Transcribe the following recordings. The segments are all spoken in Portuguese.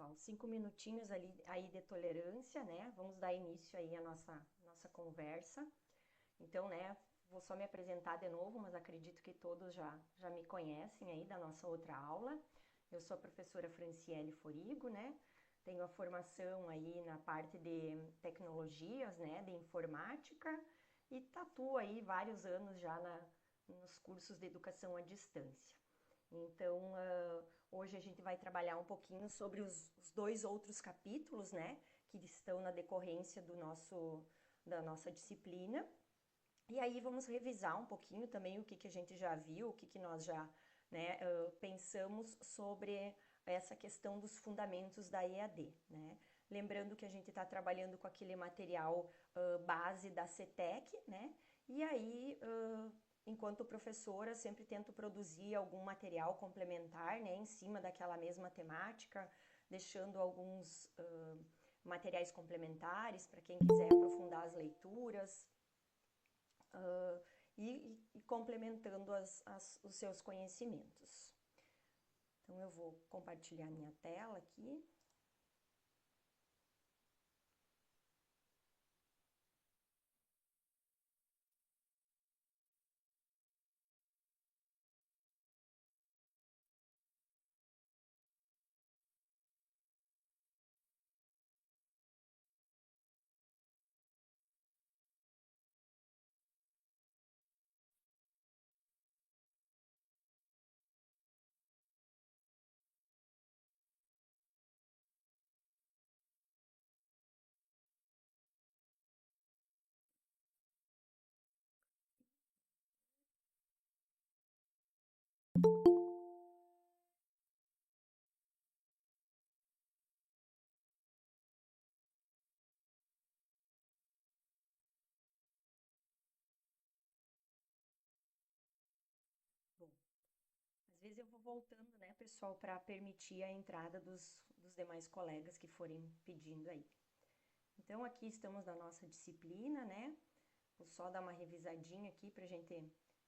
pessoal, 5 minutinhos aí de tolerância, né? Vamos dar início aí à nossa conversa. Então, né, vou só me apresentar de novo, mas acredito que todos já me conhecem aí da nossa outra aula. Eu sou a professora Franciele Forigo, né? Tenho a formação aí na parte de tecnologias, né, de informática e tatuo aí vários anos já nos cursos de educação à distância. Então, hoje a gente vai trabalhar um pouquinho sobre os dois outros capítulos, né, que estão na decorrência da nossa disciplina. E aí vamos revisar um pouquinho também o que a gente já viu, o que nós já, né, pensamos sobre essa questão dos fundamentos da EAD, né? Lembrando que a gente está trabalhando com aquele material base da CETEC, né? E aí, enquanto professora, sempre tento produzir algum material complementar, né, em cima daquela mesma temática, deixando alguns materiais complementares para quem quiser aprofundar as leituras, e complementando os seus conhecimentos. Então, eu vou compartilhar minha tela aqui. Bom, às vezes eu vou voltando, né, pessoal, para permitir a entrada dos demais colegas que forem pedindo aí. Então, aqui estamos na nossa disciplina, né? Vou só dar uma revisadinha aqui para a gente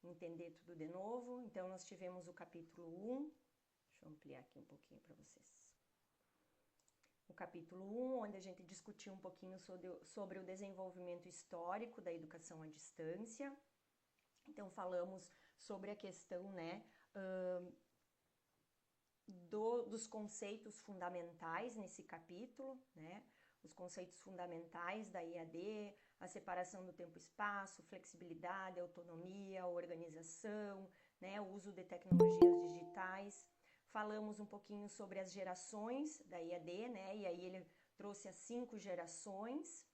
entender tudo de novo. Então, nós tivemos o capítulo 1. Deixa eu ampliar aqui um pouquinho para vocês. O capítulo 1, onde a gente discutiu um pouquinho sobre o desenvolvimento histórico da educação à distância. Então, falamos sobre a questão, né, dos conceitos fundamentais nesse capítulo, né? Os conceitos fundamentais da EAD, a separação do tempo e espaço, flexibilidade, autonomia, organização, né? O uso de tecnologias digitais. Falamos um pouquinho sobre as gerações da EAD, né? E aí ele trouxe as 5 gerações.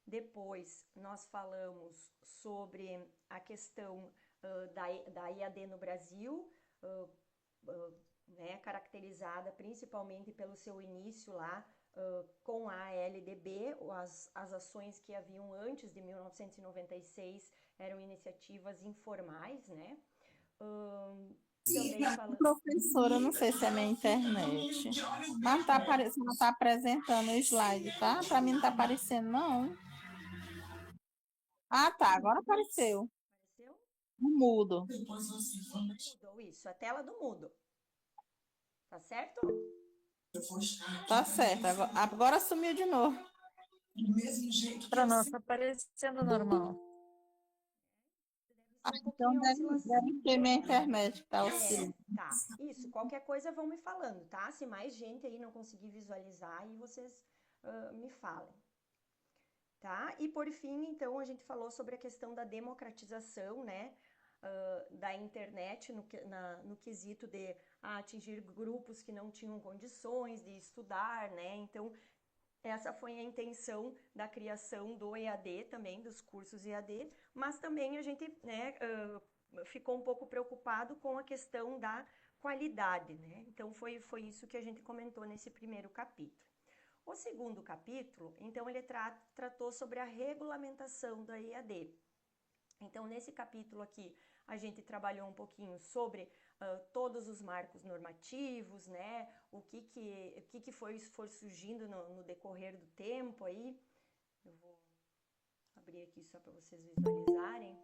Depois nós falamos sobre a questão da EAD no Brasil, né, caracterizada principalmente pelo seu início lá com a LDB, as ações que haviam antes de 1996 eram iniciativas informais, né? Também falando... Professora, não sei se é minha internet. Mas não tá aparecendo, não tá apresentando o slide, tá? Para mim não tá aparecendo, não. Ah, tá, agora apareceu. Apareceu? No mudo. Mudou isso, a tela do mudo. Tá certo? Tá certo, agora sumiu de novo. Para nós está aparecendo normal. Deve Ah, ser um então pouquinho a oscilação. deve ser minha internet que tá oscilando. Tá. Isso, qualquer coisa vão me falando, tá? Se mais gente aí não conseguir visualizar, aí vocês me falem. Tá? E por fim, então, a gente falou sobre a questão da democratização, né, da internet no quesito de atingir grupos que não tinham condições de estudar, né? Então, essa foi a intenção da criação do EAD também, dos cursos EAD, mas também a gente, né, ficou um pouco preocupado com a questão da qualidade, né? Então, foi isso que a gente comentou nesse primeiro capítulo. O segundo capítulo, então, ele tratou sobre a regulamentação da EAD. Então, nesse capítulo aqui, a gente trabalhou um pouquinho sobre todos os marcos normativos, né? O que foi surgindo no decorrer do tempo aí. Eu vou abrir aqui só para vocês visualizarem.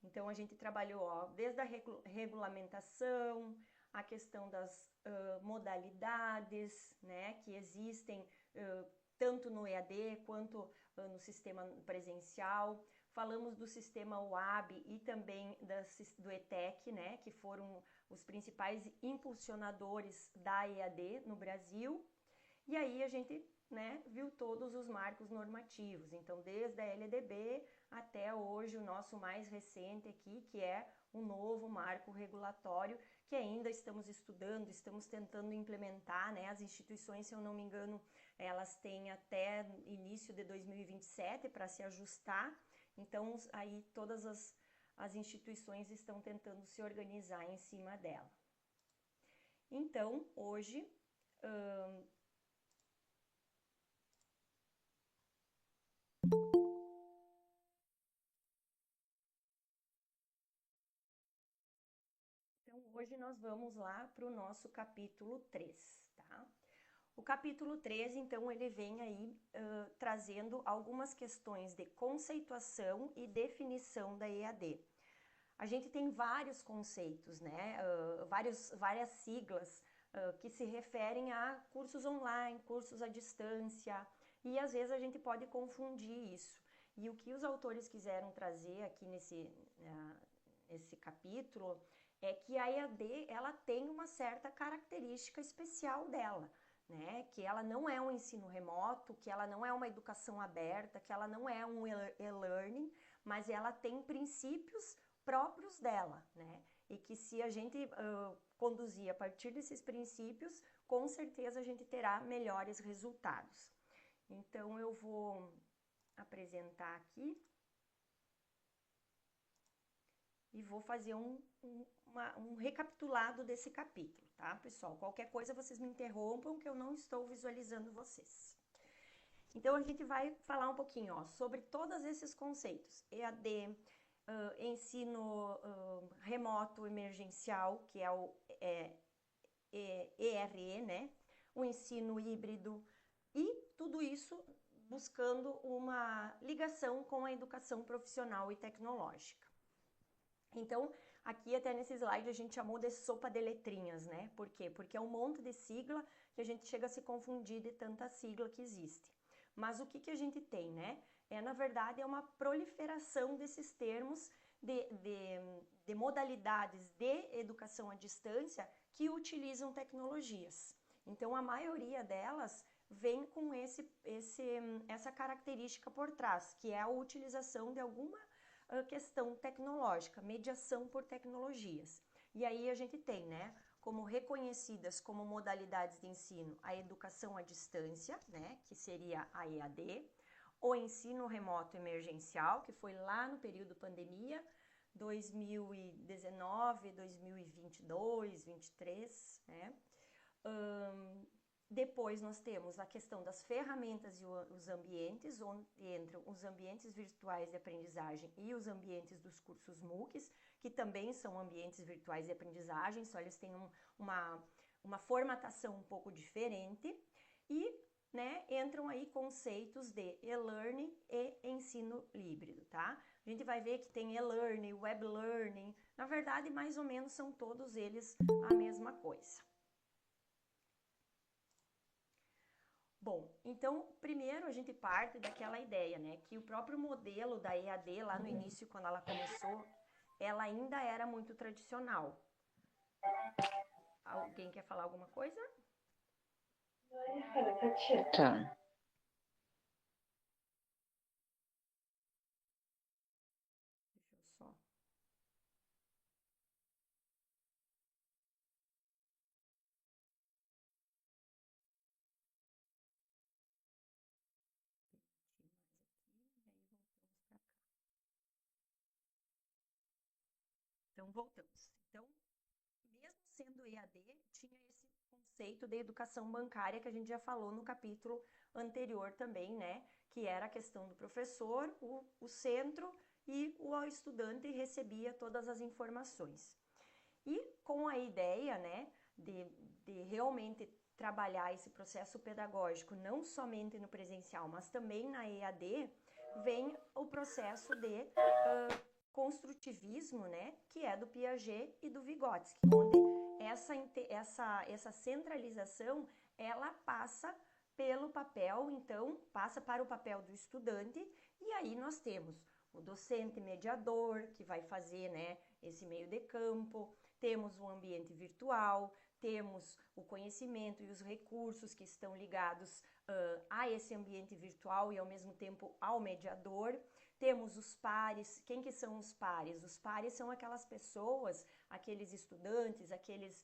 Então, Então, a gente trabalhou desde a regulamentação, a questão das modalidades, né, que existem tanto no EAD quanto no sistema presencial. Falamos do sistema UAB e também do ETEC, né, que foram os principais impulsionadores da EAD no Brasil. E aí a gente, né, viu todos os marcos normativos. Então, desde a LDB até hoje o nosso mais recente aqui, que é o novo marco regulatório, que ainda estamos estudando, estamos tentando implementar, né? As instituições, se eu não me engano, elas têm até início de 2027 para se ajustar. Então, aí todas as instituições estão tentando se organizar em cima dela. Então, hoje, hoje nós vamos lá para o nosso capítulo 3, tá? O capítulo 3, então, ele vem aí trazendo algumas questões de conceituação e definição da EAD. A gente tem vários conceitos, né? Várias siglas que se referem a cursos online, cursos à distância, e às vezes a gente pode confundir isso. E o que os autores quiseram trazer aqui nesse capítulo é que a EAD ela tem uma certa característica especial dela, né? Que ela não é um ensino remoto, que ela não é uma educação aberta, que ela não é um e-learning, mas ela tem princípios próprios dela, né? E que se a gente conduzir a partir desses princípios, com certeza a gente terá melhores resultados. Então, eu vou apresentar aqui e vou fazer um recapitulado desse capítulo, tá, pessoal? Qualquer coisa vocês me interrompam que eu não estou visualizando vocês. Então, a gente vai falar um pouquinho, sobre todos esses conceitos. EAD, ensino remoto emergencial, que é o ERE, né? O ensino híbrido e tudo isso buscando uma ligação com a educação profissional e tecnológica. Então, aqui até nesse slide a gente chamou de sopa de letrinhas, né? Por quê? Porque é um monte de sigla que a gente chega a se confundir de tanta sigla que existe. Mas o que a gente tem, né? Na verdade, é uma proliferação desses termos de modalidades de educação à distância que utilizam tecnologias. Então, a maioria delas vem com essa característica por trás, que é a utilização de alguma questão tecnológica, mediação por tecnologias. E aí a gente tem, né, como reconhecidas como modalidades de ensino a educação à distância, né, que seria a EAD, o ensino remoto emergencial, que foi lá no período pandemia, 2019, 2022, 2023, né? Depois nós temos a questão das ferramentas e os ambientes, onde entram os ambientes virtuais de aprendizagem e os ambientes dos cursos MOOCs, que também são ambientes virtuais de aprendizagem, só eles têm uma formatação um pouco diferente. E, né, entram aí conceitos de e-learning e ensino híbrido, tá? A gente vai ver que tem e-learning, web learning, na verdade, mais ou menos são todos eles a mesma coisa. Bom, então, primeiro a gente parte daquela ideia, né, que o próprio modelo da EAD, lá no início, quando ela começou, ela ainda era muito tradicional. Alguém quer falar alguma coisa? Tá. Deixa eu só... Então, voltamos. Então, mesmo sendo EAD, tinha esse conceito de educação bancária que a gente já falou no capítulo anterior também, né? Que era a questão do professor, o centro e o estudante recebia todas as informações. E com a ideia, né, de realmente trabalhar esse processo pedagógico não somente no presencial, mas também na EAD, vem o processo de construtivismo, né, que é do Piaget e do Vygotsky, onde essa centralização, ela passa pelo papel, então, passa para o papel do estudante, e aí nós temos o docente mediador, que vai fazer, né, esse meio de campo, temos o ambiente virtual, temos o conhecimento e os recursos que estão ligados a esse ambiente virtual e ao mesmo tempo ao mediador. Temos os pares. Quem que são os pares? Os pares são aquelas pessoas, aqueles estudantes, aqueles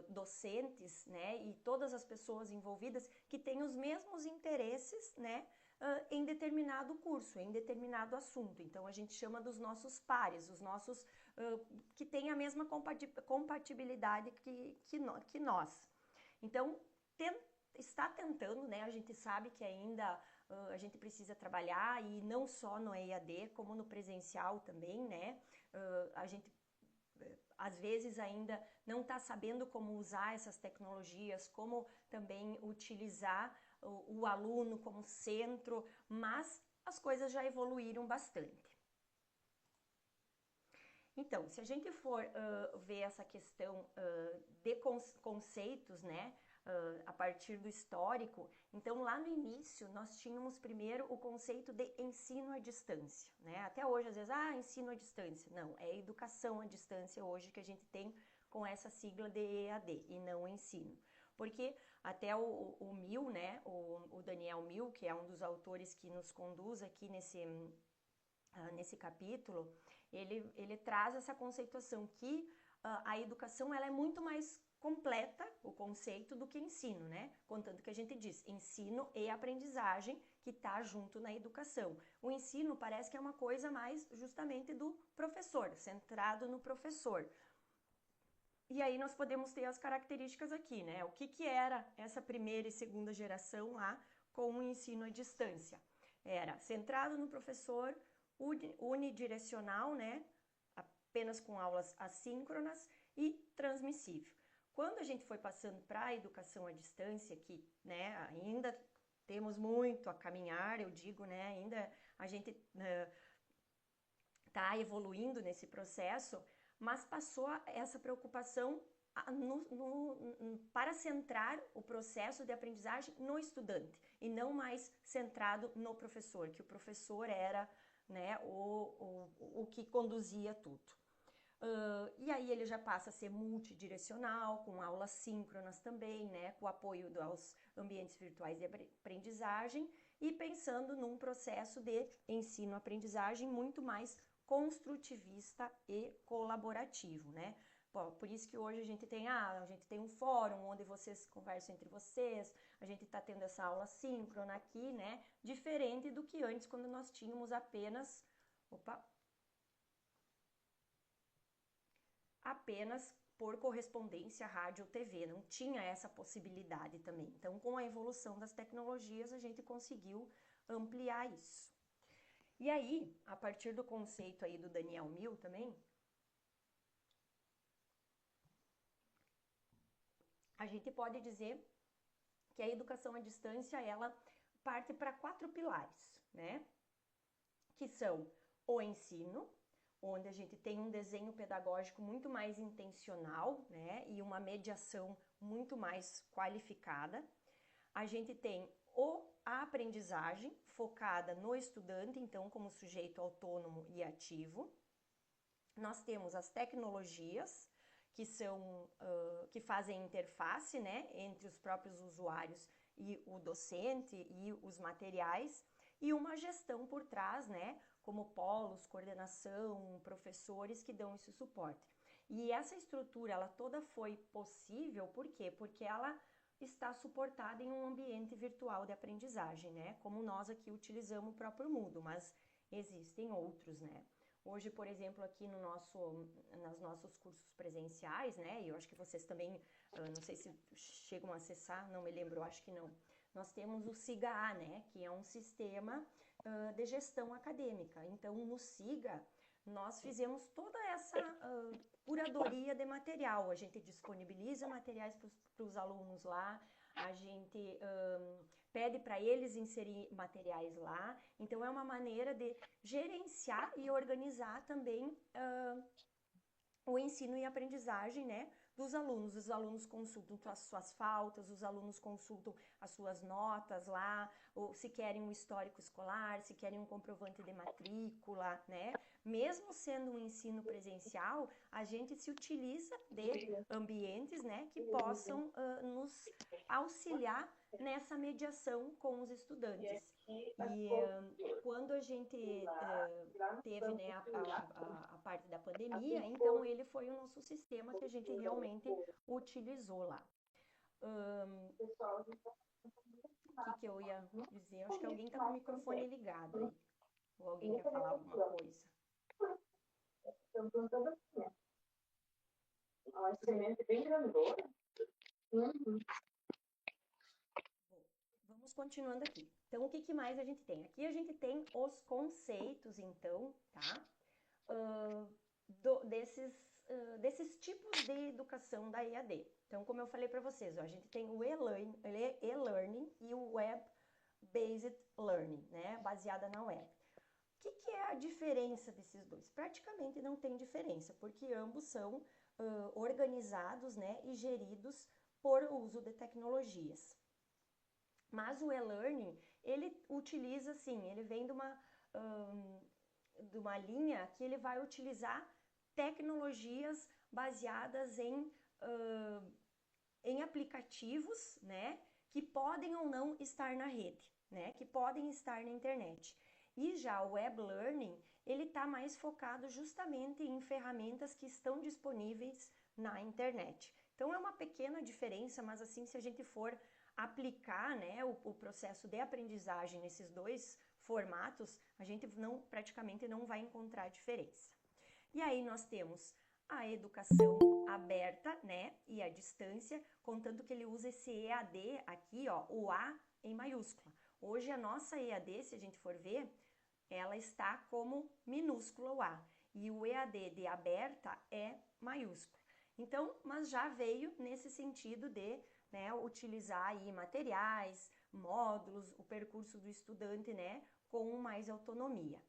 docentes, né, e todas as pessoas envolvidas que têm os mesmos interesses, né, em determinado curso, em determinado assunto. Então, a gente chama dos nossos pares, os nossos que têm a mesma compatibilidade que nós. Então, está tentando, né? A gente sabe que ainda a gente precisa trabalhar, e não só no EAD, como no presencial também, né? A gente às vezes ainda não está sabendo como usar essas tecnologias, como também utilizar o aluno como centro, mas as coisas já evoluíram bastante. Então, se a gente for ver essa questão de conceitos, né, a partir do histórico, então lá no início nós tínhamos primeiro o conceito de ensino à distância, né? Até hoje às vezes, ensino à distância. Não, é educação à distância hoje que a gente tem com essa sigla de EAD e não ensino. Porque até o Mill, né, o Daniel Mill, que é um dos autores que nos conduz aqui nesse capítulo, ele traz essa conceituação que a educação ela é muito mais completa, o conceito, do que ensino, né? Contanto que a gente diz ensino e aprendizagem, que está junto na educação. O ensino parece que é uma coisa mais justamente do professor, centrado no professor. E aí nós podemos ter as características aqui, né? O que era essa primeira e segunda geração lá com o ensino à distância? Era centrado no professor, unidirecional, né? Apenas com aulas assíncronas e transmissível. Quando a gente foi passando para a educação à distância, que, né, ainda temos muito a caminhar, eu digo, né? Ainda a gente está evoluindo nesse processo, mas passou essa preocupação para centrar o processo de aprendizagem no estudante e não mais centrado no professor, que o professor era, né, o que conduzia tudo. E aí ele já passa a ser multidirecional, com aulas síncronas também, né, com o apoio aos ambientes virtuais de aprendizagem e pensando num processo de ensino-aprendizagem muito mais construtivista e colaborativo, né? Por isso que hoje a gente tem um fórum onde vocês conversam entre vocês, a gente está tendo essa aula síncrona aqui, né? Diferente do que antes, quando nós tínhamos apenas por correspondência, rádio ou TV, não tinha essa possibilidade também. Então, com a evolução das tecnologias, a gente conseguiu ampliar isso. E aí, a partir do conceito aí do Daniel Mill também, a gente pode dizer que a educação à distância, ela parte para 4 pilares, né? Que são o ensino, onde a gente tem um desenho pedagógico muito mais intencional, né? E uma mediação muito mais qualificada. A gente tem a aprendizagem focada no estudante, então como sujeito autônomo e ativo. Nós temos as tecnologias, que fazem interface, né, entre os próprios usuários e o docente e os materiais, e uma gestão por trás, né, como polos, coordenação, professores que dão esse suporte. E essa estrutura, ela toda foi possível, por quê? Porque ela está suportada em um ambiente virtual de aprendizagem, né? Como nós aqui utilizamos o próprio Moodle, mas existem outros, né? Hoje, por exemplo, aqui nos nossos cursos presenciais, né? E eu acho que vocês também, não sei se chegam a acessar, não me lembro, eu acho que não. Nós temos o SIGA, né? Que é um sistema de gestão acadêmica. Então, no SIGA, nós fizemos toda essa curadoria de material. A gente disponibiliza materiais para os alunos lá, a gente pede para eles inserir materiais lá. Então, é uma maneira de gerenciar e organizar também o ensino e aprendizagem, né, dos alunos. Os alunos consultam as suas faltas, os alunos consultam as suas notas lá, ou se querem um histórico escolar, se querem um comprovante de matrícula, né? Mesmo sendo um ensino presencial, a gente se utiliza de ambientes, né, que possam nos auxiliar nessa mediação com os estudantes. E quando a gente teve, né, a parte da pandemia, então ele foi o nosso sistema que a gente realmente utilizou lá. O que eu ia dizer? Acho que alguém está com o microfone ligado aí. Ou alguém quer falar alguma coisa? Uma semente bem grandona. Vamos continuando aqui. Então, o que mais a gente tem? Aqui a gente tem os conceitos, então, tá? Desses tipos de educação da EAD. Então, como eu falei para vocês, ó, a gente tem o e-learning e o web-based learning, né? Baseada na web. O que é a diferença desses dois? Praticamente não tem diferença, porque ambos são organizados, né, e geridos por uso de tecnologias. Mas o e-learning, ele utiliza, assim, ele vem de uma linha que ele vai utilizar tecnologias baseadas em aplicativos, né, que podem ou não estar na rede, né, que podem estar na internet. E já o Web Learning, ele está mais focado justamente em ferramentas que estão disponíveis na internet. Então é uma pequena diferença, mas assim, se a gente for aplicar, né, o processo de aprendizagem nesses dois formatos, a gente praticamente não vai encontrar diferença. E aí nós temos a educação aberta, né, e a distância, contanto que ele usa esse EAD aqui, ó, o A em maiúscula. Hoje a nossa EAD, se a gente for ver, ela está como minúscula o A, e o EAD de aberta é maiúsculo. Então, mas já veio nesse sentido de, né, utilizar aí materiais, módulos, o percurso do estudante, né, com mais autonomia.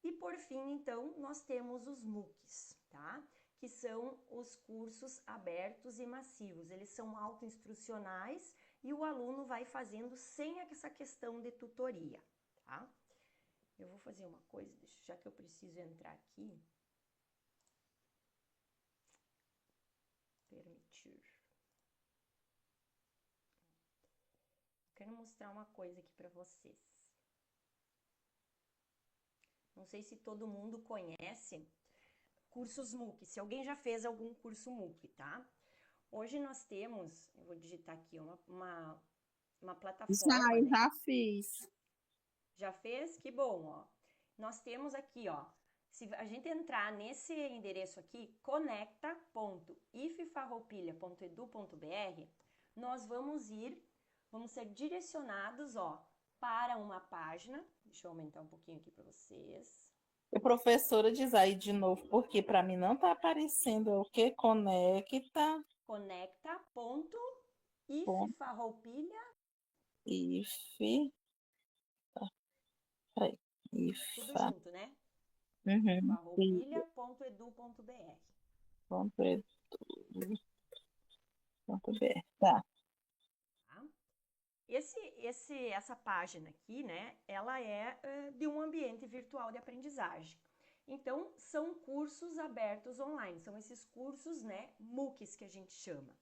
E por fim, então, nós temos os MOOCs, tá? Que são os cursos abertos e massivos. Eles são autoinstrucionais e o aluno vai fazendo sem essa questão de tutoria, tá? Eu vou fazer uma coisa, já que eu preciso entrar aqui. Permitir. Quero mostrar uma coisa aqui para vocês. Não sei se todo mundo conhece cursos MOOC, se alguém já fez algum curso MOOC, tá? Hoje nós temos, eu vou digitar aqui, uma plataforma, Já, né? já fiz. Já fez? Que bom, ó. Nós temos aqui, ó, se a gente entrar nesse endereço aqui, conecta.iffarroupilha.edu.br, nós vamos ser direcionados, ó, para uma página. Deixa eu aumentar um pouquinho aqui para vocês. A professora diz aí de novo, porque para mim não está aparecendo o que conecta. Conecta.iffarroupilha. Peraí. Tudo junto, né? Uhum. Farroupilha.edu.br. Tá. Essa página aqui, né, ela é de um ambiente virtual de aprendizagem. Então, são cursos abertos online, são esses cursos, né, MOOCs que a gente chama.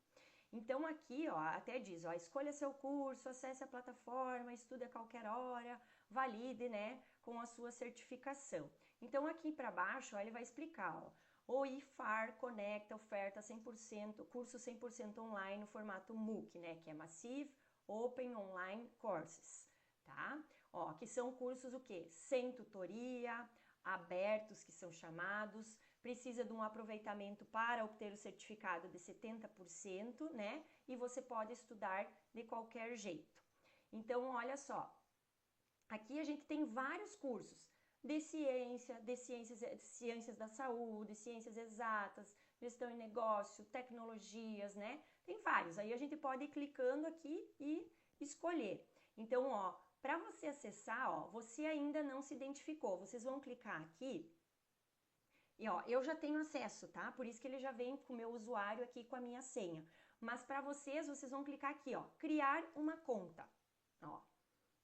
Então, aqui, ó, até diz, ó, escolha seu curso, acesse a plataforma, estude a qualquer hora, valide, né, com a sua certificação. Então, aqui para baixo, ó, ele vai explicar, ó, o IFAR conecta oferta 100%, curso 100% online no formato MOOC, né, que é Massive Open Online Courses, tá? Ó, que são cursos o quê? Sem tutoria, abertos, que são chamados, precisa de um aproveitamento para obter o certificado de 70%, né? E você pode estudar de qualquer jeito. Então, olha só, aqui a gente tem vários cursos, de ciências da saúde, ciências exatas, gestão e negócio, tecnologias, né? Tem vários. Aí a gente pode ir clicando aqui e escolher. Então, ó, para você acessar, ó, você ainda não se identificou. Vocês vão clicar aqui e, ó, eu já tenho acesso, tá? Por isso que ele já vem com o meu usuário aqui com a minha senha. Mas para vocês vão clicar aqui, ó, criar uma conta, ó,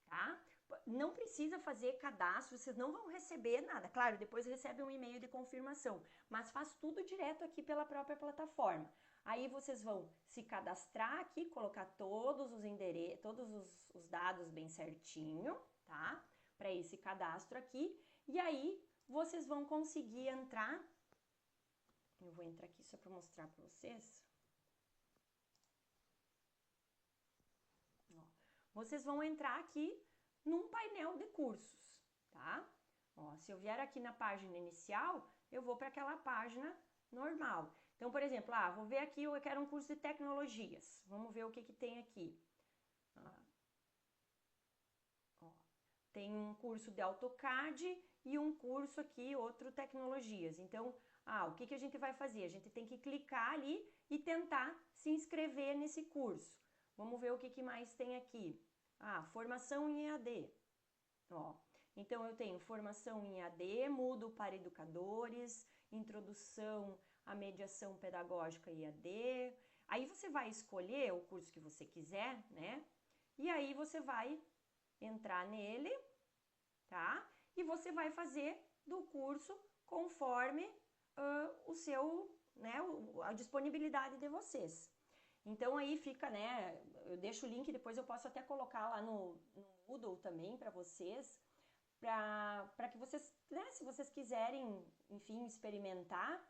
tá? Não precisa fazer cadastro, vocês não vão receber nada. Claro, depois recebem um e-mail de confirmação, mas faz tudo direto aqui pela própria plataforma. Aí vocês vão se cadastrar aqui, colocar todos os endereços, todos os dados bem certinho, tá? Para esse cadastro aqui. E aí vocês vão conseguir entrar. Eu vou entrar aqui só para mostrar para vocês. Ó, vocês vão entrar aqui num painel de cursos, tá? Ó, se eu vier aqui na página inicial, eu vou para aquela página normal. Então, por exemplo, vou ver aqui, eu quero um curso de tecnologias. Vamos ver o que tem aqui. Ó, tem um curso de AutoCAD e um curso aqui, outro tecnologias. Então, o que a gente vai fazer? A gente tem que clicar ali e tentar se inscrever nesse curso. Vamos ver o que mais tem aqui. Formação em EAD. Ó, então, eu tenho formação em EAD, mudo para educadores, introdução à mediação pedagógica EAD. Aí você vai escolher o curso que você quiser, né? E aí você vai entrar nele, tá? E você vai fazer do curso conforme o seu, né, a disponibilidade de vocês. Então aí fica, né, eu deixo o link, depois eu posso até colocar lá no Moodle também para vocês, para que vocês, né, se vocês quiserem, enfim, experimentar,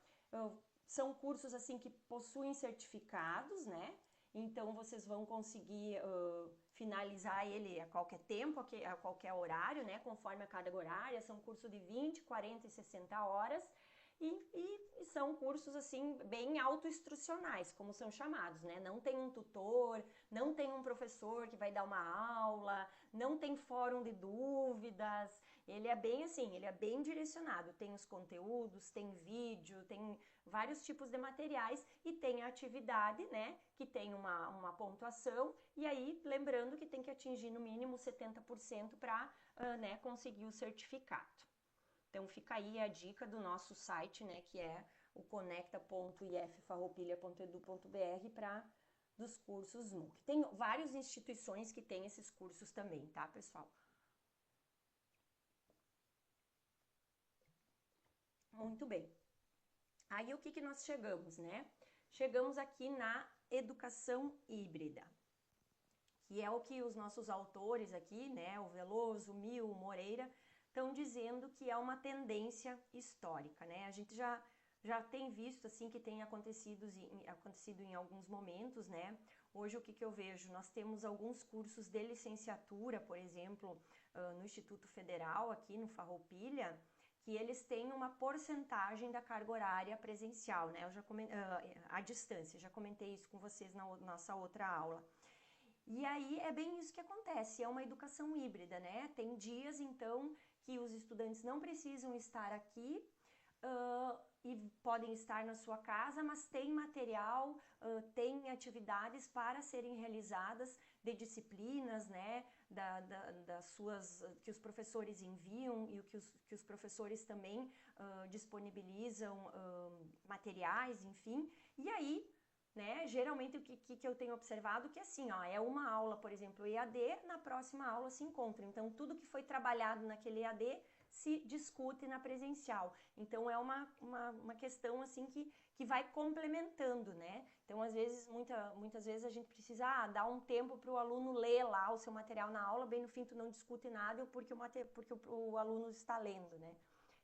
são cursos assim que possuem certificados, né? Então vocês vão conseguir finalizar ele a qualquer tempo, a qualquer horário, né? Conforme a carga horária, são cursos de 20, 40 e 60 horas. E são cursos assim bem autoinstrucionais, como são chamados, né? Não tem um tutor, não tem um professor que vai dar uma aula, não tem fórum de dúvidas. Ele é bem assim, ele é bem direcionado. Tem os conteúdos, tem vídeo, tem vários tipos de materiais e tem a atividade, né? Que tem uma pontuação. E aí, lembrando que tem que atingir no mínimo 70% para né, conseguir o certificado. Então, fica aí a dica do nosso site, né, que é o conecta.iffarroupilha.edu.br para dos cursos MOOC. Tem várias instituições que têm esses cursos também, tá, pessoal? Muito bem. Aí, o que nós chegamos, né? Chegamos aqui na educação híbrida, que é o que os nossos autores aqui, né, o Veloso, o Mil, o Moreira, estão dizendo que é uma tendência histórica, né? A gente já tem visto, assim, que tem acontecido em alguns momentos, né? Hoje, o que eu vejo? Nós temos alguns cursos de licenciatura, por exemplo, no Instituto Federal, aqui no Farroupilha, que eles têm uma porcentagem da carga horária presencial, né? Eu já à distância, já comentei isso com vocês na nossa outra aula. E aí é bem isso que acontece, é uma educação híbrida, né? Tem dias, então, que os estudantes não precisam estar aqui e podem estar na sua casa, mas tem material, tem atividades para serem realizadas de disciplinas, né? Das suas, que os professores enviam e que os professores também disponibilizam materiais, enfim. E aí, né, geralmente o que eu tenho observado que assim, ó, é uma aula, por exemplo, EAD, na próxima aula se encontra. Então, tudo que foi trabalhado naquele EAD se discute na presencial. Então, é uma questão assim que vai complementando, né? Então, às vezes, muitas vezes a gente precisa dar um tempo para o aluno ler lá o seu material na aula, bem no fim tu não discute nada porque o aluno está lendo, né?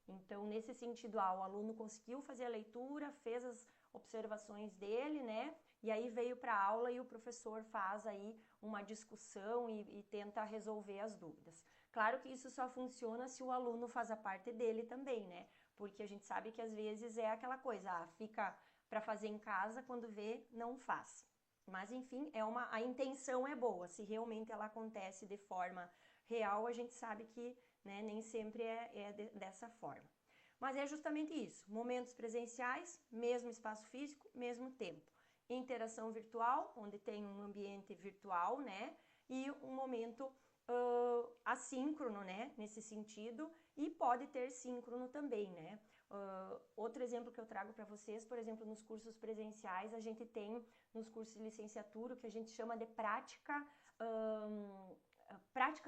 Então, nesse sentido, o aluno conseguiu fazer a leitura, fez as observações dele, né? E aí veio para a aula e o professor faz aí uma discussão e tenta resolver as dúvidas. Claro que isso só funciona se o aluno faz a parte dele também, né? Porque a gente sabe que às vezes é aquela coisa, fica para fazer em casa, quando vê, não faz. Mas enfim, a intenção é boa, se realmente ela acontece de forma real, a gente sabe que né? Nem sempre dessa forma. Mas é justamente isso, momentos presenciais, mesmo espaço físico, mesmo tempo. Interação virtual, onde tem um ambiente virtual, né? E um momento assíncrono, né? Nesse sentido, e pode ter síncrono também, né? Outro exemplo que eu trago para vocês, por exemplo, nos cursos presenciais, a gente tem nos cursos de licenciatura o que a gente chama de prática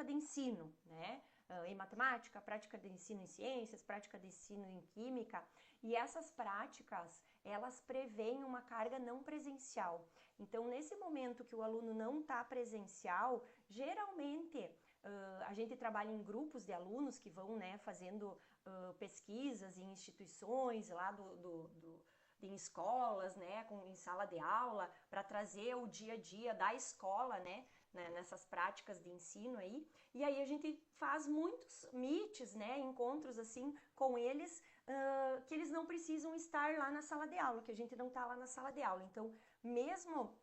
de ensino, né? Em matemática, prática de ensino em ciências, prática de ensino em química, e essas práticas, elas prevêem uma carga não presencial. Então, nesse momento que o aluno não está presencial, geralmente a gente trabalha em grupos de alunos que vão, né, fazendo pesquisas em instituições lá em escolas, né, em sala de aula, para trazer o dia a dia da escola, né, nessas práticas de ensino aí. E aí a gente faz muitos meets, né, encontros assim com eles, que eles não precisam estar lá na sala de aula, que a gente não está lá na sala de aula. Então, mesmo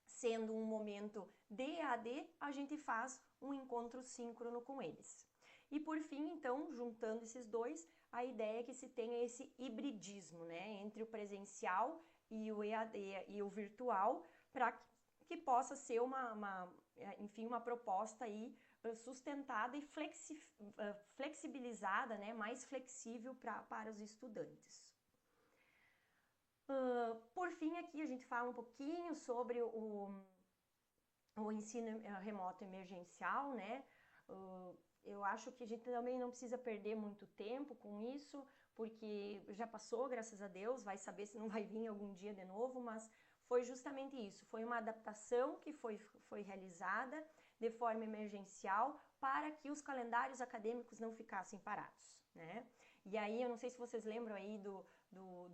sendo um momento de EAD, a gente faz um encontro síncrono com eles. E por fim, então, juntando esses dois, a ideia é que se tenha esse hibridismo, né, entre o presencial e o EAD e o virtual, para que possa ser enfim, uma proposta aí sustentada e flexibilizada, né, mais flexível para os estudantes. Por fim, aqui a gente fala um pouquinho sobre o ensino remoto emergencial, né? Eu acho que a gente também não precisa perder muito tempo com isso, porque já passou, graças a Deus, vai saber se não vai vir algum dia de novo, mas foi justamente isso, foi uma adaptação que foi realizada de forma emergencial para que os calendários acadêmicos não ficassem parados, né? E aí, eu não sei se vocês lembram aí do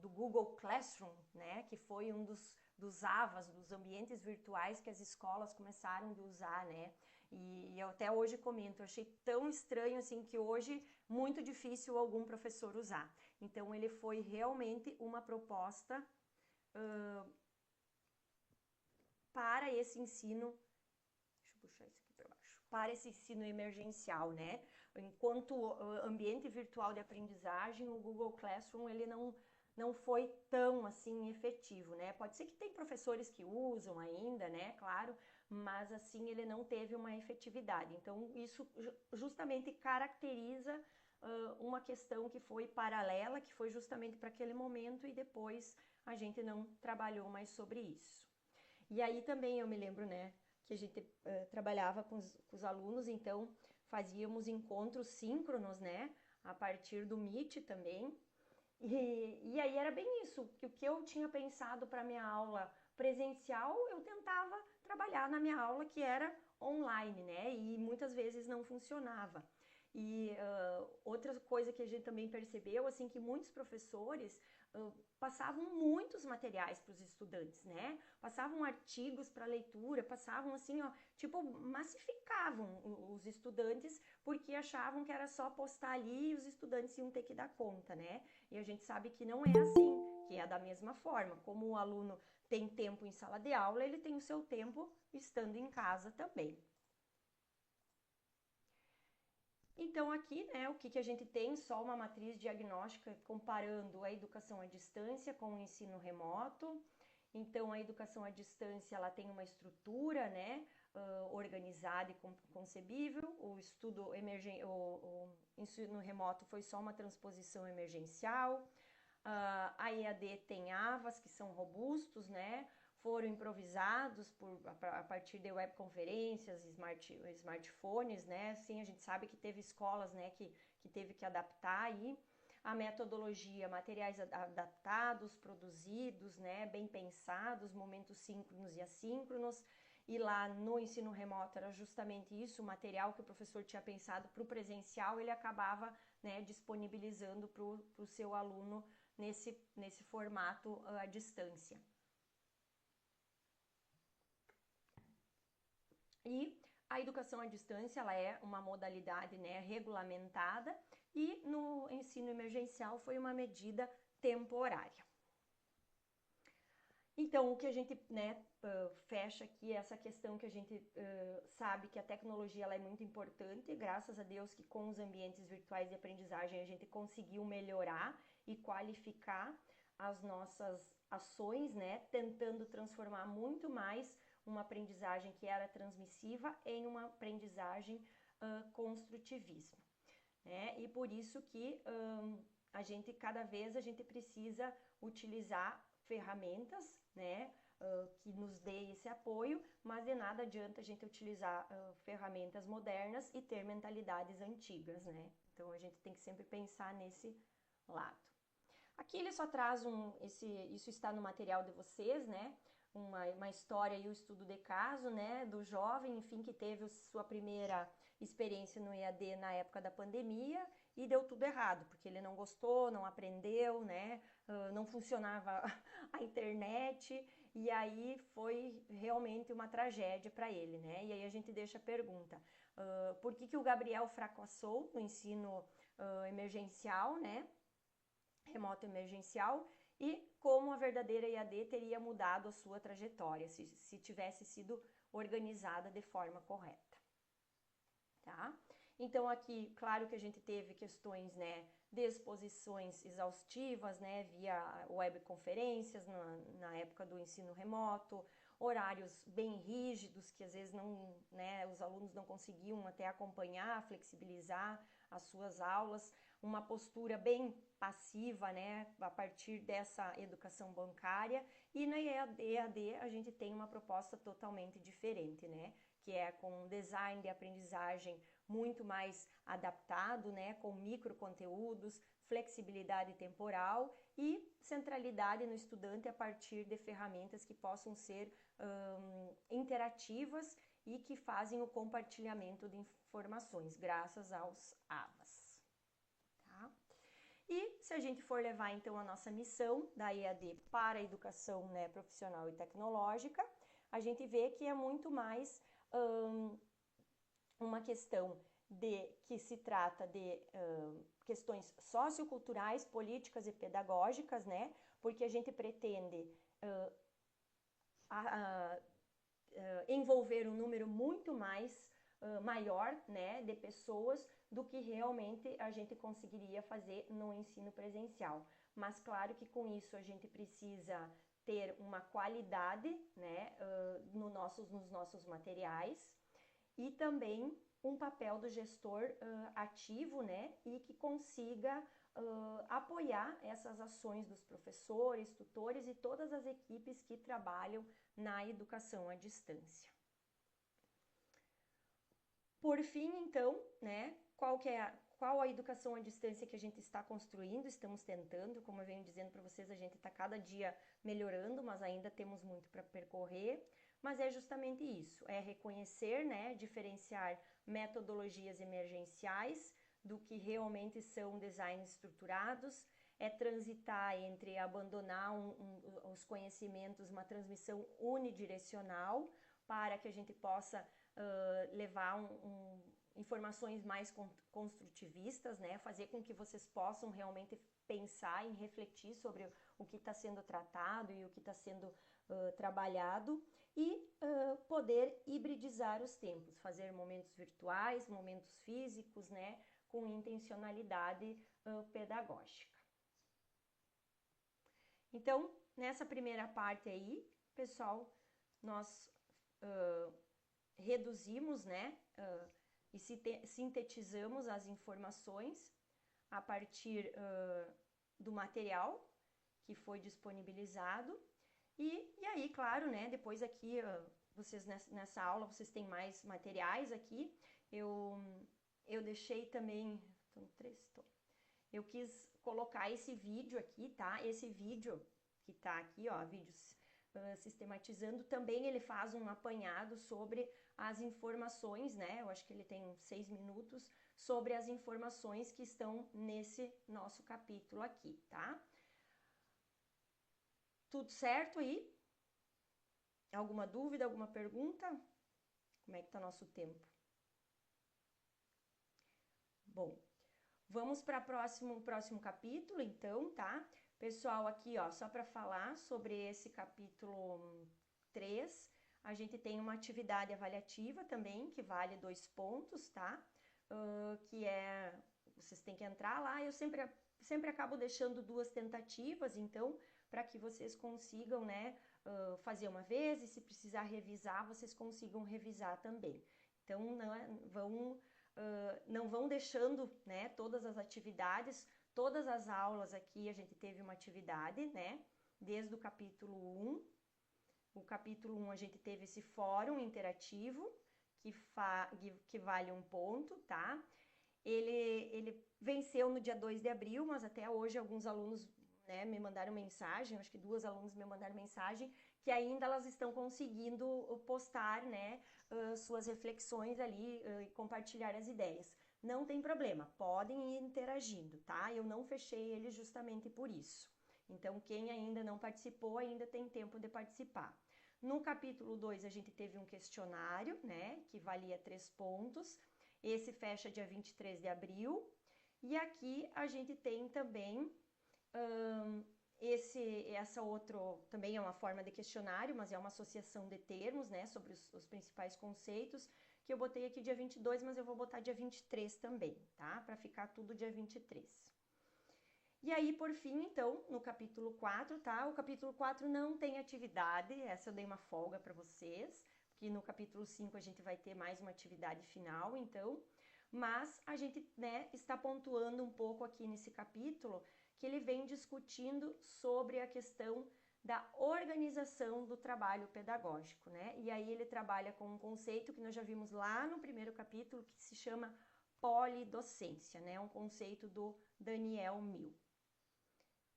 Google Classroom, né? Que foi um dos AVAs, dos ambientes virtuais que as escolas começaram a usar, né? E eu até hoje comento, eu achei tão estranho assim que hoje muito difícil algum professor usar. Então, ele foi realmente uma proposta para esse ensino, deixa eu puxar isso aqui para baixo, para esse ensino emergencial, né? Enquanto ambiente virtual de aprendizagem, o Google Classroom, ele não foi tão assim efetivo, né? Pode ser que tem professores que usam ainda, né? Claro, mas assim ele não teve uma efetividade. Então, isso justamente caracteriza uma questão que foi paralela, que foi justamente para aquele momento e depois a gente não trabalhou mais sobre isso. E aí também eu me lembro, né, que a gente trabalhava com os alunos, então fazíamos encontros síncronos, né, a partir do Meet também. E aí era bem isso, que o que eu tinha pensado para minha aula presencial, eu tentava trabalhar na minha aula que era online, né, e muitas vezes não funcionava. E outra coisa que a gente também percebeu, assim, que muitos professores passavam muitos materiais para os estudantes, né? Passavam artigos para leitura, passavam assim, ó, tipo, massificavam os estudantes porque achavam que era só postar ali e os estudantes iam ter que dar conta, né? E a gente sabe que não é assim, que é da mesma forma. Como o aluno tem tempo em sala de aula, ele tem o seu tempo estando em casa também. Então, aqui, né, o que a gente tem? Só uma matriz diagnóstica comparando a educação à distância com o ensino remoto. Então, a educação à distância, ela tem uma estrutura, né, organizada e concebível. O ensino remoto foi só uma transposição emergencial. A EAD tem AVAs, que são robustos, né, foram improvisados a partir de webconferências, smartphones, né? Sim, a gente sabe que teve escolas, né, que teve que adaptar aí a metodologia, materiais adaptados, produzidos, né, bem pensados, momentos síncronos e assíncronos. E lá no ensino remoto era justamente isso, o material que o professor tinha pensado para o presencial, ele acabava, né, disponibilizando para o seu aluno nesse formato à distância. E a educação à distância, ela é uma modalidade, né, regulamentada e no ensino emergencial foi uma medida temporária. Então, o que a gente, né, fecha aqui é essa questão que a gente sabe que a tecnologia ela é muito importante, graças a Deus que com os ambientes virtuais de aprendizagem a gente conseguiu melhorar e qualificar as nossas ações, né, tentando transformar muito mais uma aprendizagem que era transmissiva em uma aprendizagem construtivismo, né? E por isso que cada vez a gente precisa utilizar ferramentas, né, que nos dê esse apoio, mas de nada adianta a gente utilizar ferramentas modernas e ter mentalidades antigas, né? Então a gente tem que sempre pensar nesse lado. Aqui ele só traz isso está no material de vocês, né? Uma história e o estudo de caso, né? Do jovem, enfim, que teve sua primeira experiência no EAD na época da pandemia e deu tudo errado, porque ele não gostou, não aprendeu, né? Não funcionava a internet e aí foi realmente uma tragédia para ele, né? E aí a gente deixa a pergunta, por que o Gabriel fracassou no ensino emergencial, né? Remoto emergencial, e como a verdadeira EAD teria mudado a sua trajetória, se tivesse sido organizada de forma correta, tá? Então aqui, claro que a gente teve questões, né, de exposições exaustivas, né, via webconferências na época do ensino remoto, horários bem rígidos que às vezes não, né, os alunos não conseguiam até acompanhar, flexibilizar as suas aulas, uma postura bem passiva, né, a partir dessa educação bancária, e na EAD a gente tem uma proposta totalmente diferente, né, que é com um design de aprendizagem muito mais adaptado, né, com microconteúdos, flexibilidade temporal e centralidade no estudante a partir de ferramentas que possam ser interativas e que fazem o compartilhamento de informações, graças aos ABAs. Tá? E se a gente for levar então a nossa missão da EAD para a educação, né, profissional e tecnológica, a gente vê que é muito mais uma questão que se trata de questões socioculturais, políticas e pedagógicas, né? Porque a gente pretende envolver um número muito mais maior, né, de pessoas do que realmente a gente conseguiria fazer no ensino presencial. Mas claro que com isso a gente precisa ter uma qualidade, né, nos nossos materiais, e também um papel do gestor ativo, né, e que consiga apoiar essas ações dos professores, tutores e todas as equipes que trabalham na educação à distância. Por fim, então, né, qual a educação à distância que a gente está construindo, estamos tentando, como eu venho dizendo para vocês, a gente está cada dia melhorando, mas ainda temos muito para percorrer. Mas é justamente isso, é reconhecer, né, diferenciar metodologias emergenciais do que realmente são designs estruturados, é transitar entre abandonar os conhecimentos, uma transmissão unidirecional, para que a gente possa levar informações mais construtivistas, né, fazer com que vocês possam realmente pensar e refletir sobre o que está sendo tratado e o que está sendo trabalhado, e poder hibridizar os tempos, fazer momentos virtuais, momentos físicos, né, com intencionalidade pedagógica. Então, nessa primeira parte aí, pessoal, nós reduzimos, né, e sintetizamos as informações a partir do material que foi disponibilizado. E aí, claro, né, depois aqui, vocês nessa aula, vocês têm mais materiais aqui. Eu deixei também, eu quis colocar esse vídeo aqui, tá? Esse vídeo que tá aqui, ó, vídeos sistematizando, também ele faz um apanhado sobre as informações, né? Eu acho que ele tem 6 minutos, sobre as informações que estão nesse nosso capítulo aqui, tá? Tudo certo aí? Alguma dúvida, alguma pergunta? Como é que tá nosso tempo? Bom, vamos para o próximo capítulo, então, tá? Pessoal, aqui, ó, só para falar sobre esse capítulo 3, a gente tem uma atividade avaliativa também, que vale 2 pontos, tá? Que é, vocês têm que entrar lá, eu sempre acabo deixando 2 tentativas, então, para que vocês consigam, né, fazer uma vez, e se precisar revisar, vocês consigam revisar também. Então, não vão deixando, né, todas as atividades. Todas as aulas aqui a gente teve uma atividade, né? Desde o capítulo 1. O capítulo 1 a gente teve esse fórum interativo, que vale 1 ponto, tá? Ele venceu no dia 2 de abril, mas até hoje alguns alunos, né, me mandaram mensagem, acho que 2 alunos me mandaram mensagem, que ainda elas estão conseguindo postar, né, suas reflexões ali e compartilhar as ideias. Não tem problema, podem ir interagindo, tá? Eu não fechei ele justamente por isso. Então, quem ainda não participou, ainda tem tempo de participar. No capítulo 2, a gente teve um questionário, né, que valia 3 pontos. Esse fecha dia 23 de abril. E aqui a gente tem também essa outro, também é uma forma de questionário, mas é uma associação de termos, né, sobre os principais conceitos, que eu botei aqui dia 22, mas eu vou botar dia 23 também, tá? Para ficar tudo dia 23. E aí, por fim, então, no capítulo 4, tá? O capítulo 4 não tem atividade, essa eu dei uma folga para vocês, porque no capítulo 5 a gente vai ter mais uma atividade final, então, mas a gente, né, está pontuando um pouco aqui nesse capítulo que ele vem discutindo sobre a questão da organização do trabalho pedagógico, né? E aí ele trabalha com um conceito que nós já vimos lá no primeiro capítulo, que se chama polidocência, né? Um conceito do Daniel Mill.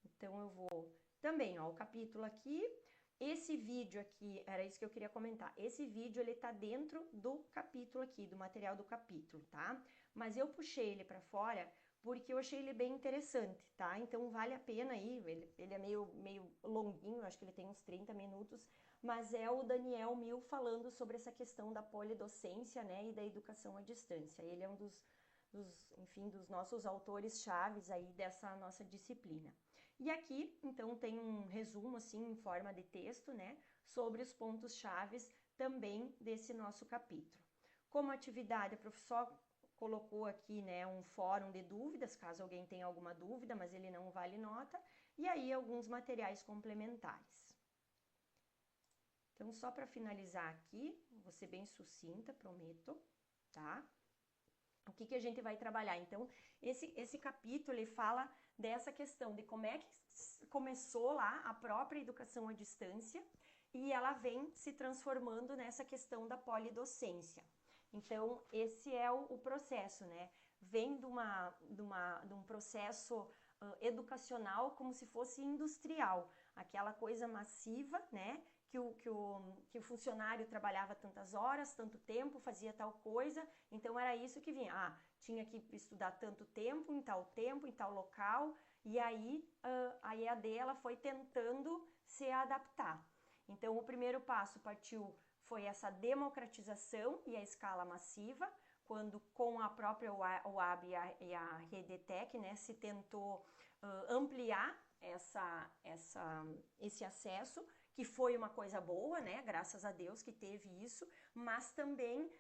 Então eu vou também, ó, o capítulo aqui, esse vídeo aqui, era isso que eu queria comentar. Esse vídeo ele tá dentro do capítulo aqui, do material do capítulo, tá? Mas eu puxei ele para fora porque eu achei ele bem interessante, tá? Então vale a pena aí, ele é meio longuinho, acho que ele tem uns 30 minutos, mas é o Daniel Mill falando sobre essa questão da polidocência, né, e da educação à distância. Ele é um dos nossos autores chaves aí dessa nossa disciplina. E aqui, então, tem um resumo, assim, em forma de texto, né, sobre os pontos chaves também desse nosso capítulo. Como atividade, a professora colocou aqui, né, um fórum de dúvidas, caso alguém tenha alguma dúvida, mas ele não vale nota, e aí alguns materiais complementares. Então, só para finalizar aqui, vou ser bem sucinta, prometo, tá? O que a gente vai trabalhar? Então, esse capítulo, ele fala dessa questão de como é que começou lá a própria educação à distância e ela vem se transformando nessa questão da polidocência. Então, esse é o processo, né? Vem de um processo educacional como se fosse industrial, aquela coisa massiva, né? Que o funcionário trabalhava tantas horas, tanto tempo, fazia tal coisa, então era isso que vinha. Ah, tinha que estudar tanto tempo, em tal local, e aí a EAD ela foi tentando se adaptar. Então, o primeiro passo foi essa democratização e a escala massiva, quando com a própria UAB e a RedeTech, né, se tentou ampliar esse acesso, que foi uma coisa boa, né? Graças a Deus que teve isso, mas também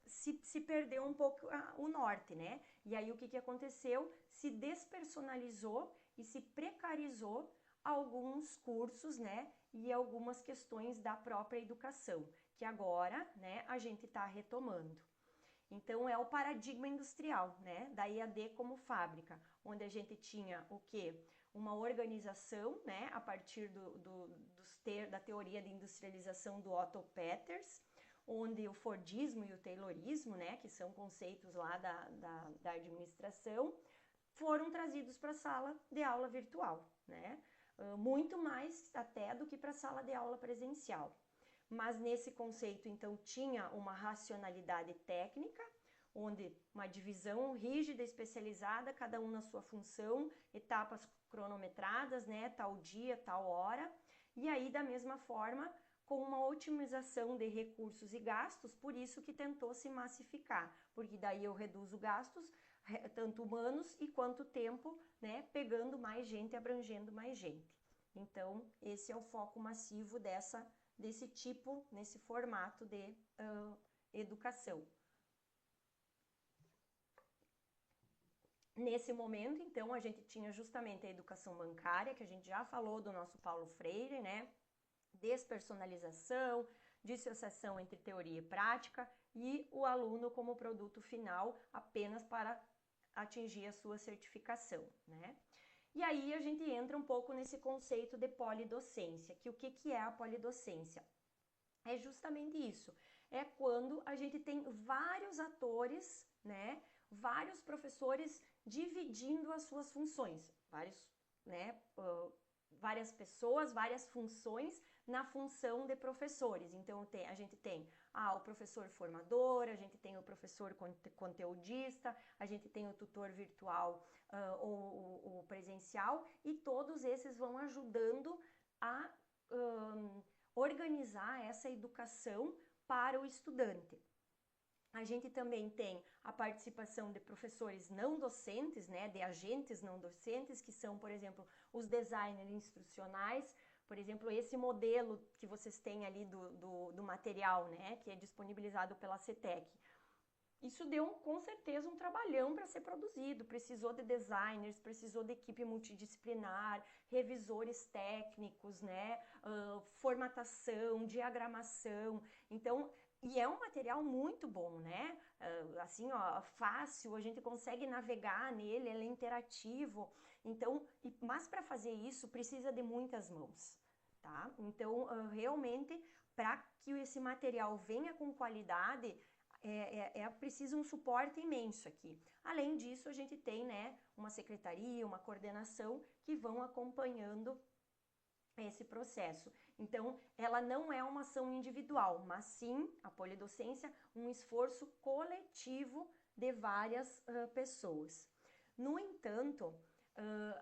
se perdeu um pouco o norte, né? E aí o que aconteceu? Se despersonalizou e se precarizou alguns cursos, né? E algumas questões da própria educação, que agora, né, a gente está retomando. Então, é o paradigma industrial, né? Da EAD como fábrica, onde a gente tinha o quê? Uma organização, né, a partir da teoria de industrialização do Otto Peters, onde o Fordismo e o Taylorismo, né, que são conceitos lá da administração, foram trazidos para a sala de aula virtual, né? Muito mais até do que para a sala de aula presencial. Mas nesse conceito, então, tinha uma racionalidade técnica, onde uma divisão rígida, especializada, cada um na sua função, etapas cronometradas, né, tal dia, tal hora, e aí da mesma forma com uma otimização de recursos e gastos, por isso que tentou se massificar, porque daí eu reduzo gastos, tanto humanos e quanto tempo, né, pegando mais gente, abrangendo mais gente. Então, esse é o foco massivo desse tipo, nesse formato de educação. Nesse momento, então, a gente tinha justamente a educação bancária, que a gente já falou do nosso Paulo Freire, né? Despersonalização, dissociação entre teoria e prática, e o aluno como produto final apenas para atingir a sua certificação, né? E aí a gente entra um pouco nesse conceito de polidocência, que o que é a polidocência? É justamente isso, é quando a gente tem vários atores, né, vários professores dividindo as suas funções, várias pessoas, várias funções na função de professores. Então a gente tem o professor formador, a gente tem o professor conteudista, a gente tem o tutor virtual ou o presencial, e todos esses vão ajudando a organizar essa educação para o estudante. A gente também tem a participação de professores não docentes, né, de agentes não docentes, que são, por exemplo, os designers instrucionais. Por exemplo, esse modelo que vocês têm ali do material, né, que é disponibilizado pela CETEC. Isso deu, com certeza, um trabalhão para ser produzido. Precisou de designers, precisou de equipe multidisciplinar, revisores técnicos, né, formatação, diagramação. Então, e é um material muito bom, né? Assim, ó, fácil, a gente consegue navegar nele, ele é interativo. Então, mas para fazer isso precisa de muitas mãos, tá? Então, realmente, para que esse material venha com qualidade, é preciso um suporte imenso aqui. Além disso, a gente tem, né, uma secretaria, uma coordenação que vão acompanhando esse processo. Então, ela não é uma ação individual, mas sim, a polidocência, um esforço coletivo de várias pessoas. No entanto,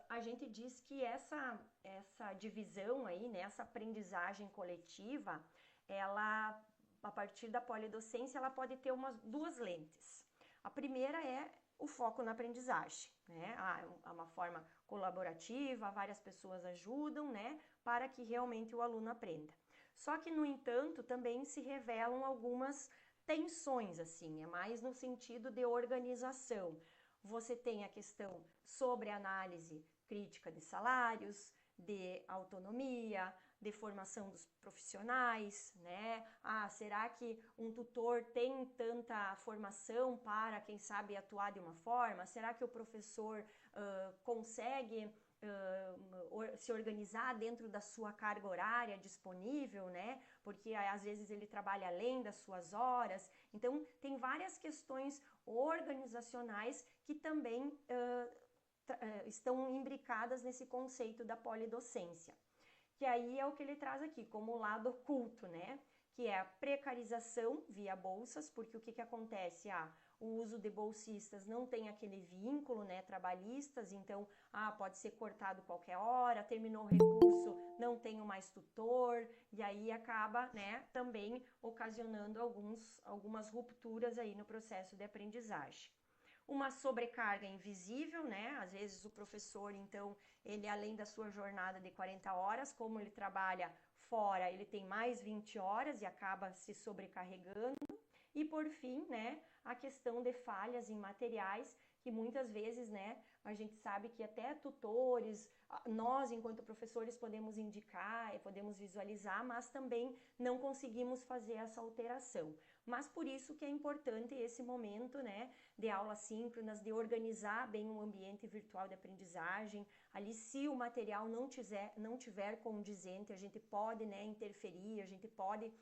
a gente diz que essa divisão aí, né, essa aprendizagem coletiva, ela, a partir da polidocência, ela pode ter duas lentes. A primeira é o foco na aprendizagem, né? É uma forma colaborativa, várias pessoas ajudam, né, para que realmente o aluno aprenda. Só que, no entanto, também se revelam algumas tensões, assim, é mais no sentido de organização. Você tem a questão sobre análise crítica de salários, de autonomia, de formação dos profissionais, né? Será que um tutor tem tanta formação para, quem sabe, atuar de uma forma? Será que o professor consegue se organizar dentro da sua carga horária disponível, né? Porque às vezes ele trabalha além das suas horas. Então, tem várias questões organizacionais que também estão imbricadas nesse conceito da polidocência. Que aí é o que ele traz aqui, como o lado oculto, né? Que é a precarização via bolsas, porque o que acontece? O uso de bolsistas não tem aquele vínculo, né, trabalhistas, então, pode ser cortado qualquer hora, terminou o recurso, não tenho mais tutor, e aí acaba, né, também ocasionando algumas rupturas aí no processo de aprendizagem. Uma sobrecarga invisível, né? Às vezes o professor, então, ele além da sua jornada de 40 horas, como ele trabalha fora, ele tem mais 20 horas e acaba se sobrecarregando. E por fim, né, a questão de falhas em materiais, que muitas vezes, né, a gente sabe que até tutores, nós enquanto professores podemos indicar, podemos visualizar, mas também não conseguimos fazer essa alteração. Mas por isso que é importante esse momento, né, de aulas síncronas, de organizar bem o ambiente virtual de aprendizagem. Ali, se o material não tiver condizente, a gente pode, né, interferir, a gente pode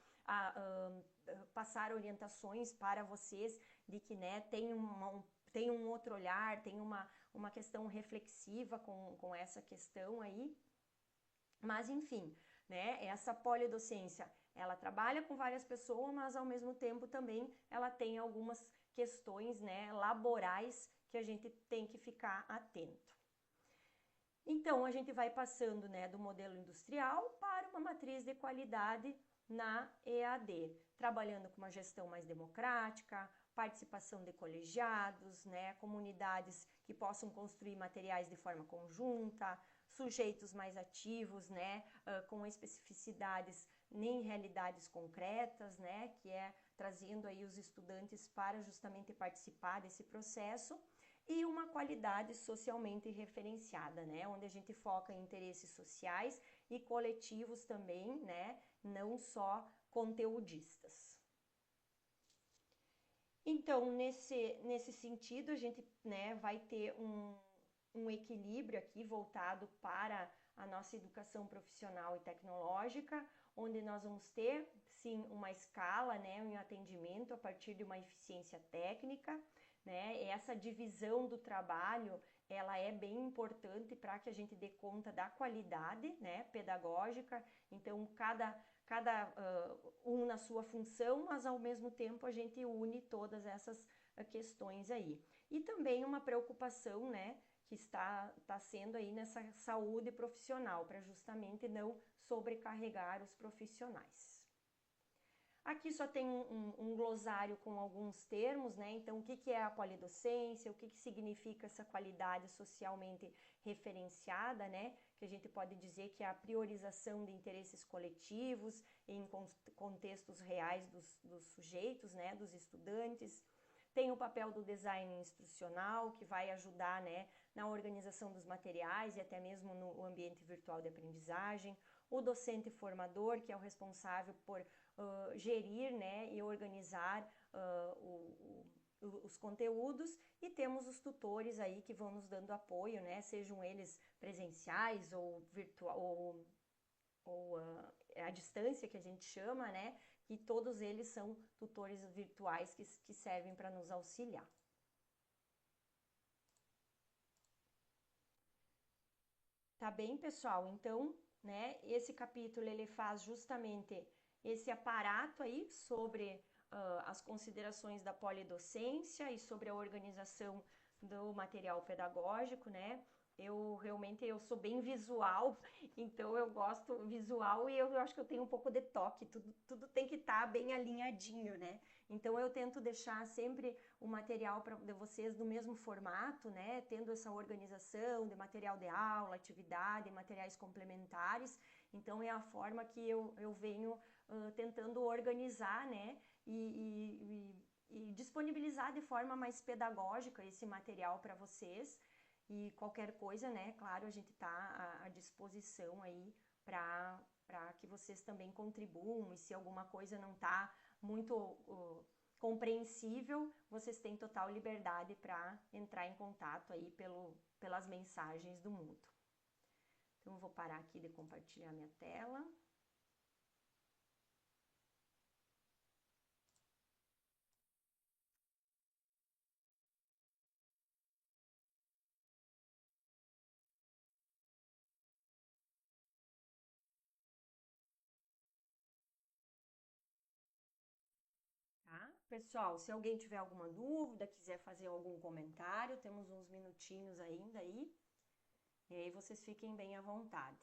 passar orientações para vocês de que, né, tem um outro olhar, tem uma questão reflexiva com essa questão aí. Mas, enfim, né, essa polidocência, ela trabalha com várias pessoas, mas ao mesmo tempo também ela tem algumas questões, né, laborais que a gente tem que ficar atento. Então, a gente vai passando, né, do modelo industrial para uma matriz de qualidade na EAD, trabalhando com uma gestão mais democrática, participação de colegiados, né, comunidades que possam construir materiais de forma conjunta, sujeitos mais ativos, né, com especificidades em realidades concretas, né, que é trazendo aí os estudantes para justamente participar desse processo, e uma qualidade socialmente referenciada, né, onde a gente foca em interesses sociais e coletivos também, né, não só conteudistas. Então, nesse sentido, a gente, né, vai ter um equilíbrio aqui voltado para a nossa educação profissional e tecnológica, onde nós vamos ter, sim, uma escala, né, um atendimento a partir de uma eficiência técnica, né, essa divisão do trabalho, ela é bem importante para que a gente dê conta da qualidade, né, pedagógica, então cada um na sua função, mas ao mesmo tempo a gente une todas essas questões aí. E também uma preocupação, né, que está sendo aí nessa saúde profissional, para justamente não sobrecarregar os profissionais. Aqui só tem um glossário com alguns termos, né? Então, o que é a polidocência, o que significa essa qualidade socialmente referenciada, né? Que a gente pode dizer que é a priorização de interesses coletivos em contextos reais dos sujeitos, né? Dos estudantes. Tem o papel do design instrucional, que vai ajudar, né, na organização dos materiais e até mesmo no ambiente virtual de aprendizagem. O docente formador, que é o responsável por gerir, né, e organizar os conteúdos, e temos os tutores aí que vão nos dando apoio, né, sejam eles presenciais ou virtual, ou à distância, que a gente chama, né, e todos eles são tutores virtuais que servem para nos auxiliar. Tá bem, pessoal? Então, né, esse capítulo ele faz justamente esse aparato aí sobre as considerações da polidocência e sobre a organização do material pedagógico, né? Eu sou bem visual, então eu gosto visual e eu acho que eu tenho um pouco de toque, tudo tem que estar bem alinhadinho, né? Então eu tento deixar sempre o material para vocês do mesmo formato, né? Tendo essa organização de material de aula, atividade, materiais complementares. Então é a forma que eu venho tentando organizar, né? E disponibilizar de forma mais pedagógica esse material para vocês. E qualquer coisa, né, claro, a gente está à disposição aí para que vocês também contribuam, e se alguma coisa não está muito compreensível, vocês têm total liberdade para entrar em contato aí pelas mensagens do Moodle. Então, eu vou parar aqui de compartilhar minha tela. Tá? Pessoal, se alguém tiver alguma dúvida, quiser fazer algum comentário, temos uns minutinhos ainda aí, e aí vocês fiquem bem à vontade.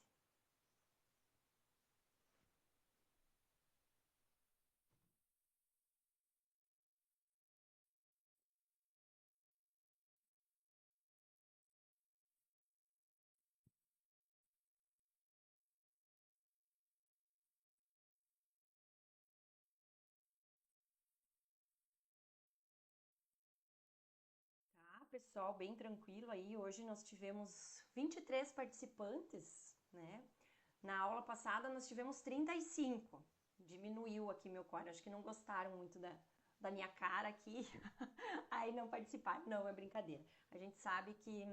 Pessoal, bem tranquilo aí. Hoje nós tivemos 23 participantes, né? Na aula passada nós tivemos 35. Diminuiu aqui meu quadro. Acho que não gostaram muito da minha cara aqui. Aí não participaram. Não, é brincadeira. A gente sabe que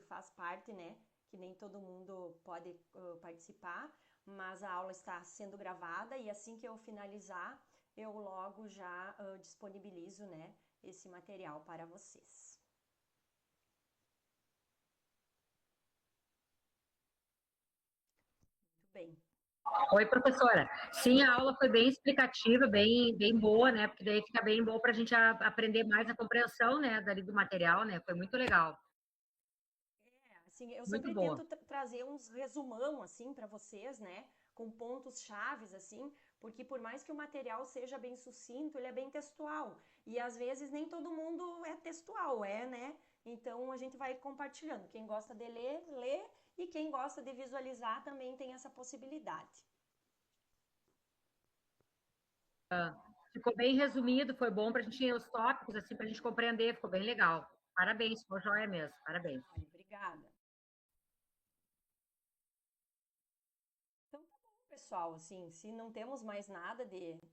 faz parte, né? Que nem todo mundo pode participar, mas a aula está sendo gravada e assim que eu finalizar, eu logo já disponibilizo, né, esse material para vocês. Bem. Oi, professora. Sim, a aula foi bem explicativa, bem boa, né? Porque daí fica bem bom para a gente aprender mais a compreensão, né, dali do material, né? Foi muito legal. Sim, eu Muito sempre boa. tento trazer uns resumão, assim, para vocês, né? Com pontos chaves, assim, porque por mais que o material seja bem sucinto, ele é bem textual. E às vezes nem todo mundo é textual, né? Então a gente vai compartilhando. Quem gosta de ler, lê, e quem gosta de visualizar também tem essa possibilidade. Ficou bem resumido, foi bom para a gente ir os tópicos, assim, para a gente compreender, ficou bem legal. Parabéns, ficou joia mesmo, parabéns. Olha, obrigada. Então tá bom, pessoal, assim, se não temos mais nada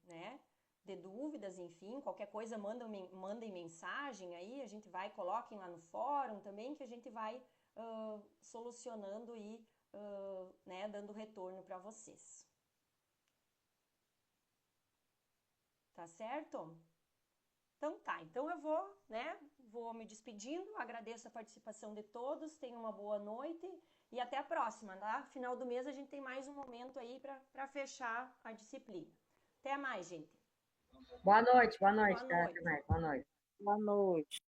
né, de dúvidas, enfim, qualquer coisa mandem mensagem aí, a gente vai, coloquem lá no fórum também, que a gente vai solucionando e né, dando retorno para vocês. Tá certo? Então tá, então eu vou me despedindo, agradeço a participação de todos, tenham uma boa noite e até a próxima, tá? Final do mês a gente tem mais um momento aí para fechar a disciplina. Até mais, gente. Boa noite, Boa tá? noite. Até mais, boa noite. Boa noite.